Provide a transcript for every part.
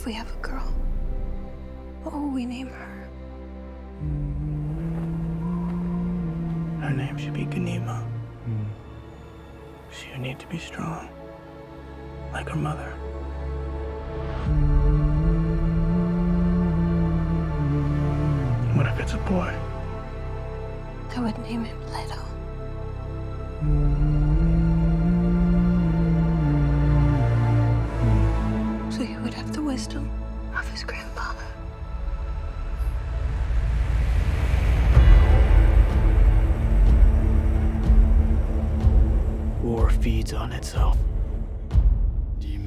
If we have a girl, what will we name her? Her name should be Ganima. She would need to be strong, like her mother. What if it's a boy? I would name him Leto. So he would have the wisdom of his grandfather. War feeds on itself. The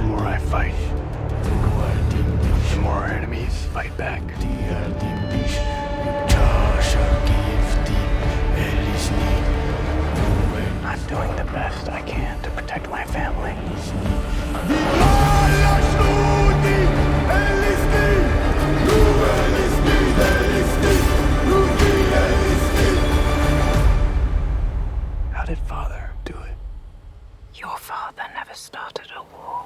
more I fight, the more our enemies fight back. I'm doing the best I can to protect my family. How did Father do it? Your father never started a war.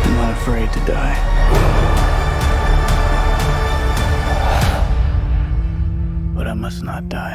I'm not afraid to die. But I must not die.